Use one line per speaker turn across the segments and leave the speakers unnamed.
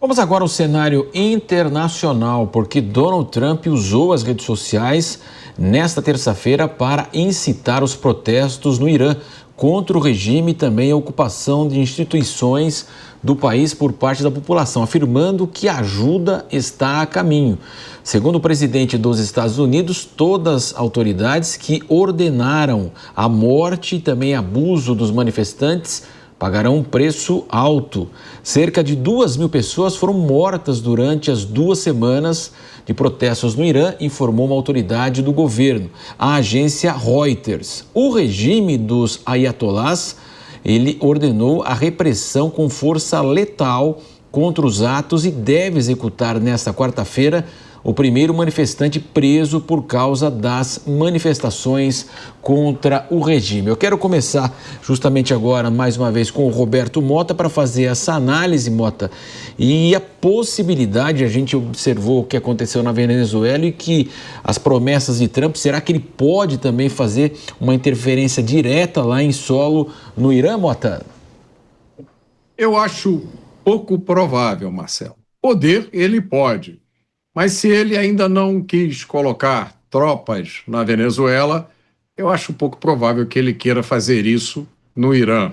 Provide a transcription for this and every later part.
Vamos agora ao cenário internacional, porque Donald Trump usou as redes sociais nesta terça-feira para incitar os protestos no Irã contra o regime e também a ocupação de instituições do país por parte da população, afirmando que a ajuda está a caminho. Segundo o presidente dos Estados Unidos, todas as autoridades que ordenaram a morte e também abuso dos manifestantes pagarão um preço alto. Cerca de 2.000 pessoas foram mortas durante as 2 semanas de protestos no Irã, informou uma autoridade do governo, a agência Reuters. O regime dos ayatolás, ele ordenou a repressão com força letal contra os atos e deve executar nesta quarta-feira o primeiro manifestante preso por causa das manifestações contra o regime. Eu quero começar justamente agora, mais uma vez, com o Roberto Mota para fazer essa análise, Mota, e a possibilidade, a gente observou o que aconteceu na Venezuela e que as promessas de Trump, será que ele pode também fazer uma interferência direta lá em solo no Irã, Mota?
Eu acho pouco provável, Marcelo. Poder, ele pode. Mas se ele ainda não quis colocar tropas na Venezuela, eu acho pouco provável que ele queira fazer isso no Irã,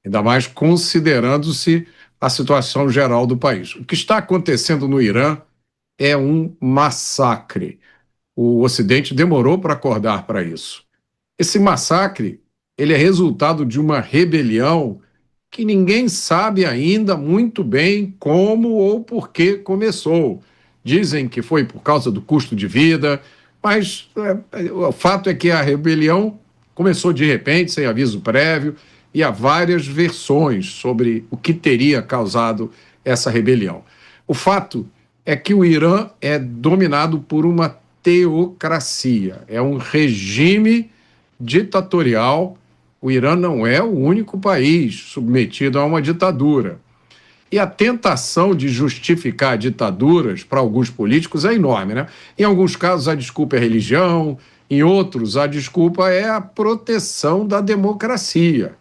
ainda mais considerando-se a situação geral do país. O que está acontecendo no Irã é um massacre. O Ocidente demorou para acordar para isso. Esse massacre, ele é resultado de uma rebelião que ninguém sabe ainda muito bem como ou por que começou. Dizem que foi por causa do custo de vida, mas o fato é que a rebelião começou de repente, sem aviso prévio, e há várias versões sobre o que teria causado essa rebelião. O fato é que o Irã é dominado por uma teocracia, é um regime ditatorial. O Irã não é o único país submetido a uma ditadura. E a tentação de justificar ditaduras para alguns políticos é enorme, né? Em alguns casos a desculpa é religião, em outros a desculpa é a proteção da democracia.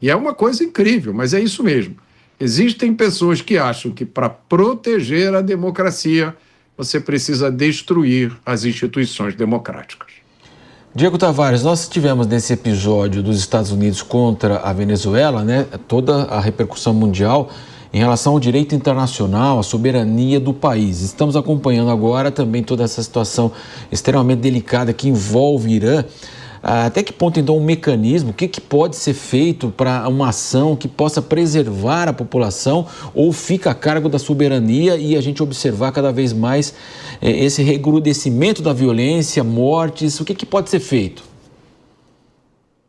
E é uma coisa incrível, mas é isso mesmo. Existem pessoas que acham que para proteger a democracia você precisa destruir as instituições democráticas.
Diego Tavares, nós tivemos nesse episódio dos Estados Unidos contra a Venezuela, né, toda a repercussão mundial em relação ao direito internacional, à soberania do país. Estamos acompanhando agora também toda essa situação extremamente delicada que envolve o Irã. Até que ponto, então, um mecanismo, o que pode ser feito para uma ação que possa preservar a população ou fica a cargo da soberania e a gente observar cada vez mais esse recrudescimento da violência, mortes, o que pode ser feito?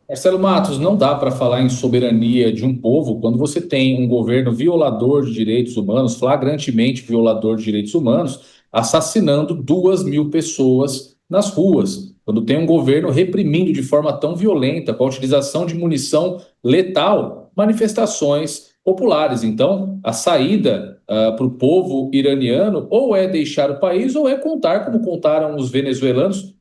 Marcelo Matos, não dá para falar em soberania de um povo quando você tem um governo violador de direitos humanos, flagrantemente violador de direitos humanos, assassinando 2.000 pessoas nas ruas. Quando tem um governo reprimindo de forma tão violenta, com a utilização de munição letal, manifestações populares. Então, a saída para o povo iraniano ou é deixar o país ou é contar, como contaram os venezuelanos,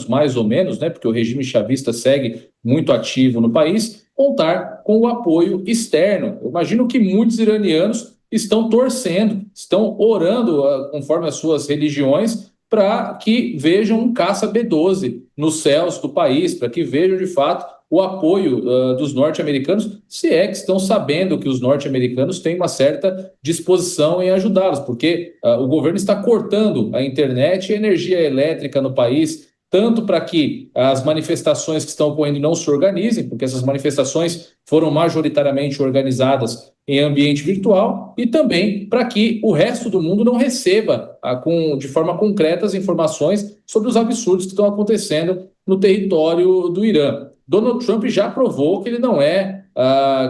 mais ou menos, né, porque o regime chavista segue muito ativo no país, contar com o apoio externo. Eu imagino que muitos iranianos estão torcendo, estão orando, conforme as suas religiões, para que vejam um caça B-12 nos céus do país, para que vejam, de fato, o apoio dos norte-americanos, se é que estão sabendo que os norte-americanos têm uma certa disposição em ajudá-los, porque o governo está cortando a internet e a energia elétrica no país, tanto para que as manifestações que estão ocorrendo não se organizem, porque essas manifestações foram majoritariamente organizadas em ambiente virtual, e também para que o resto do mundo não receba de forma concreta as informações sobre os absurdos que estão acontecendo no território do Irã. Donald Trump já provou que ele não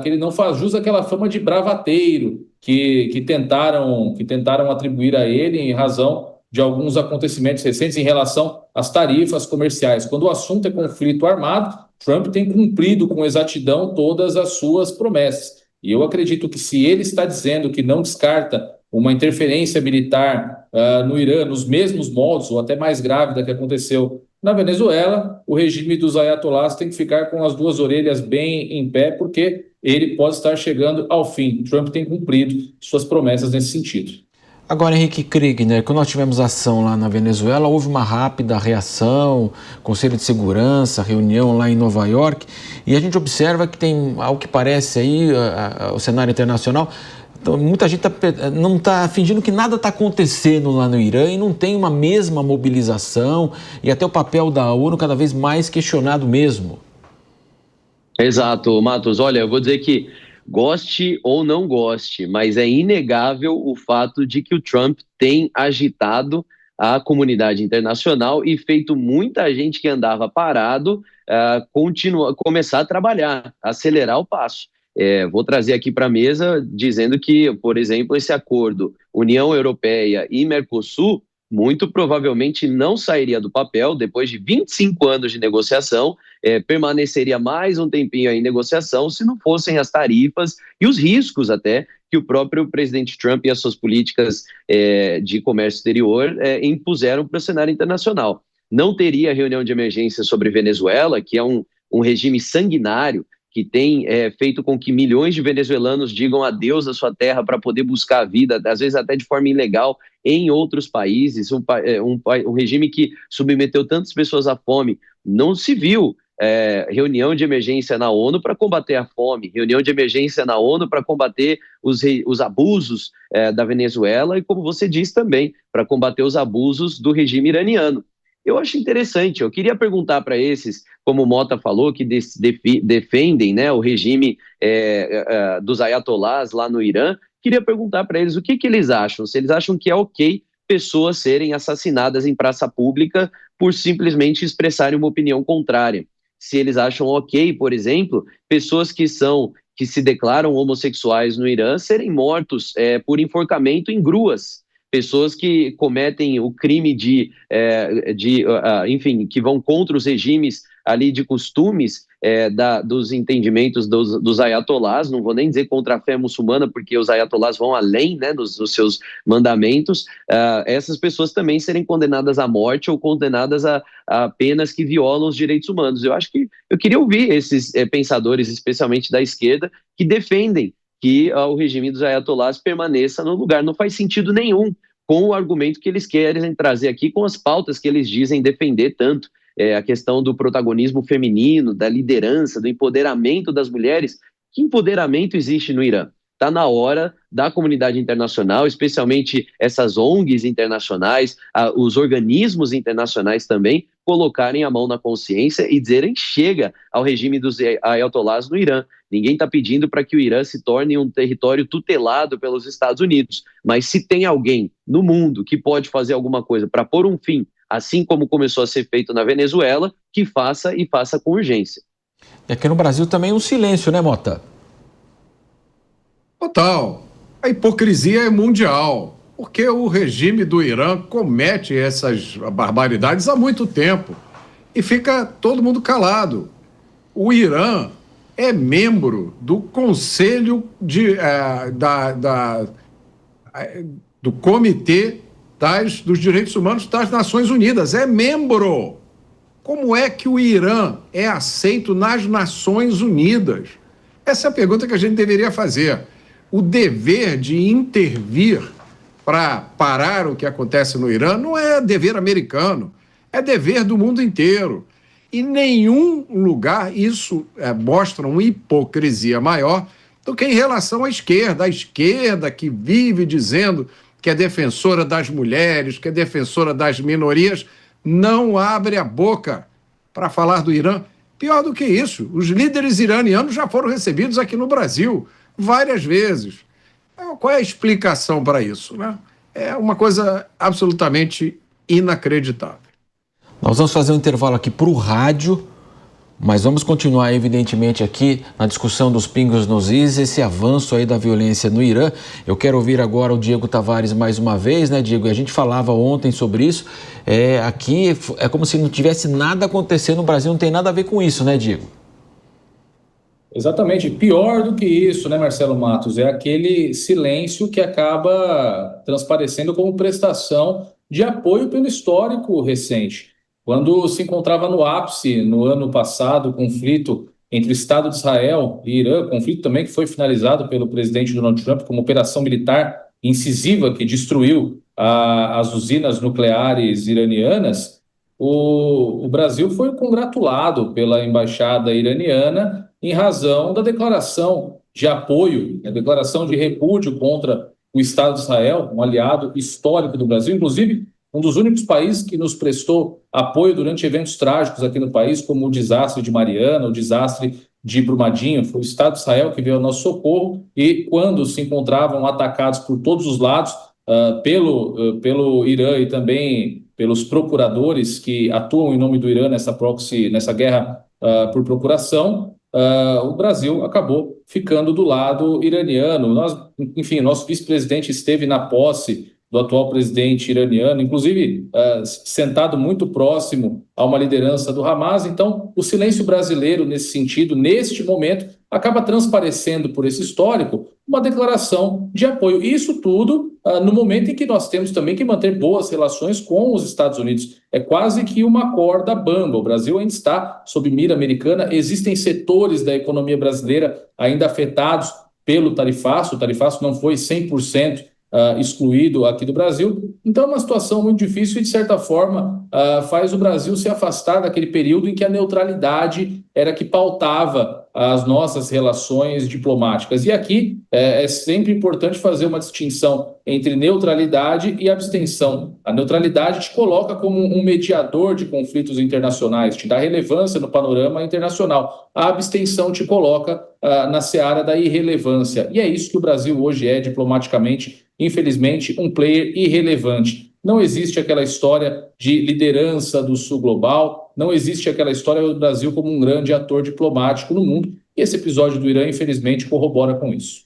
que ele não faz jus àquela fama de bravateiro que tentaram atribuir a ele em razão de alguns acontecimentos recentes em relação às tarifas comerciais. Quando o assunto é conflito armado, Trump tem cumprido com exatidão todas as suas promessas. E eu acredito que se ele está dizendo que não descarta uma interferência militar no Irã, nos mesmos moldes, ou até mais grave da que aconteceu na Venezuela, o regime dos ayatolás tem que ficar com as duas orelhas bem em pé, porque ele pode estar chegando ao fim. Trump tem cumprido suas promessas nesse sentido.
Agora, Henrique Kriegner, quando nós tivemos ação lá na Venezuela, houve uma rápida reação, Conselho de Segurança, reunião lá em Nova York, e a gente observa que tem, ao que parece aí, o cenário internacional, então, muita gente não está fingindo que nada está acontecendo lá no Irã e não tem uma mesma mobilização, e até o papel da ONU cada vez mais questionado mesmo.
Exato, Matos. Olha, eu vou dizer que goste ou não goste, mas é inegável o fato de que o Trump tem agitado a comunidade internacional e feito muita gente que andava parado começar a trabalhar, acelerar o passo. Vou trazer aqui para a mesa dizendo que, por exemplo, esse acordo União Europeia e Mercosul muito provavelmente não sairia do papel depois de 25 anos de negociação, permaneceria mais um tempinho aí em negociação se não fossem as tarifas e os riscos até que o próprio presidente Trump e as suas políticas de comércio exterior impuseram para o cenário internacional. Não teria reunião de emergência sobre Venezuela, que é um regime sanguinário, que tem feito com que milhões de venezuelanos digam adeus à sua terra para poder buscar a vida, às vezes até de forma ilegal, em outros países, um regime que submeteu tantas pessoas à fome. Não se viu reunião de emergência na ONU para combater a fome, reunião de emergência na ONU para combater os abusos da Venezuela e, como você disse também, para combater os abusos do regime iraniano. Eu acho interessante, eu queria perguntar para esses, como o Mota falou, que defendem, né, o regime dos ayatolás lá no Irã, queria perguntar para eles o que eles acham, se eles acham que é ok pessoas serem assassinadas em praça pública por simplesmente expressarem uma opinião contrária. Se eles acham ok, por exemplo, pessoas que se declaram homossexuais no Irã serem mortos por enforcamento em gruas. Pessoas que cometem o crime enfim, que vão contra os regimes ali de costumes dos entendimentos dos ayatolás, não vou nem dizer contra a fé muçulmana, porque os ayatolás vão além, né, dos seus mandamentos, essas pessoas também serem condenadas à morte ou condenadas a penas que violam os direitos humanos. Eu queria ouvir esses pensadores, especialmente da esquerda, que defendem que o regime dos ayatolás permaneça no lugar. Não faz sentido nenhum com o argumento que eles querem trazer aqui, com as pautas que eles dizem defender tanto, a questão do protagonismo feminino, da liderança, do empoderamento das mulheres. Que empoderamento existe no Irã? Está na hora da comunidade internacional, especialmente essas ONGs internacionais, os organismos internacionais também, colocarem a mão na consciência e dizerem chega ao regime dos ayatolás no Irã. Ninguém está pedindo para que o Irã se torne um território tutelado pelos Estados Unidos, mas se tem alguém no mundo que pode fazer alguma coisa para pôr um fim, assim como começou a ser feito na Venezuela, que faça e faça com urgência.
E aqui no Brasil também um silêncio, né, Mota?
Total. A hipocrisia é mundial, porque o regime do Irã comete essas barbaridades há muito tempo e fica todo mundo calado. O Irã é membro do Conselho do Comitê dos Direitos Humanos das Nações Unidas. É membro. Como é que o Irã é aceito nas Nações Unidas? Essa é a pergunta que a gente deveria fazer. O dever de intervir para parar o que acontece no Irã não é dever americano, é dever do mundo inteiro. Em nenhum lugar isso mostra uma hipocrisia maior do que em relação à esquerda. A esquerda que vive dizendo que é defensora das mulheres, que é defensora das minorias, não abre a boca para falar do Irã. Pior do que isso, os líderes iranianos já foram recebidos aqui no Brasil várias vezes. Qual é a explicação para isso, né? É uma coisa absolutamente inacreditável.
Nós vamos fazer um intervalo aqui para o rádio, mas vamos continuar, evidentemente, aqui na discussão dos pingos nos is, esse avanço aí da violência no Irã. Eu quero ouvir agora o Diego Tavares mais uma vez, né, Diego? A gente falava ontem sobre isso. Aqui é como se não tivesse nada acontecendo no Brasil, não tem nada a ver com isso, né, Diego?
Exatamente. Pior do que isso, né, Marcelo Matos? É aquele silêncio que acaba transparecendo como prestação de apoio pelo histórico recente. Quando se encontrava no ápice, no ano passado, o conflito entre o Estado de Israel e Irã, conflito também que foi finalizado pelo presidente Donald Trump como operação militar incisiva que destruiu as usinas nucleares iranianas, o Brasil foi congratulado pela embaixada iraniana em razão da declaração de apoio, a declaração de repúdio contra o Estado de Israel, um aliado histórico do Brasil, inclusive um dos únicos países que nos prestou apoio durante eventos trágicos aqui no país, como o desastre de Mariana, o desastre de Brumadinho. Foi o Estado de Israel que veio ao nosso socorro e, quando se encontravam atacados por todos os lados, pelo Irã e também pelos procuradores que atuam em nome do Irã nessa guerra por procuração, o Brasil acabou ficando do lado iraniano. Nosso vice-presidente esteve na posse do atual presidente iraniano, inclusive sentado muito próximo a uma liderança do Hamas. Então, o silêncio brasileiro, nesse sentido, neste momento, acaba transparecendo por esse histórico uma declaração de apoio. E isso tudo no momento em que nós temos também que manter boas relações com os Estados Unidos. É quase que uma corda bamba. O Brasil ainda está sob mira americana. Existem setores da economia brasileira ainda afetados pelo tarifaço. O tarifaço não foi 100% excluído aqui do Brasil. Então é uma situação muito difícil e, de certa forma, faz o Brasil se afastar daquele período em que a neutralidade era que pautava as nossas relações diplomáticas. E aqui é sempre importante fazer uma distinção entre neutralidade e abstenção. A neutralidade te coloca como um mediador de conflitos internacionais, te dá relevância no panorama internacional. A abstenção te coloca na seara da irrelevância. E é isso que o Brasil hoje é, diplomaticamente, infelizmente, um player irrelevante. Não existe aquela história de liderança do Sul global, não existe aquela história do Brasil como um grande ator diplomático no mundo. E esse episódio do Irã, infelizmente, corrobora com isso.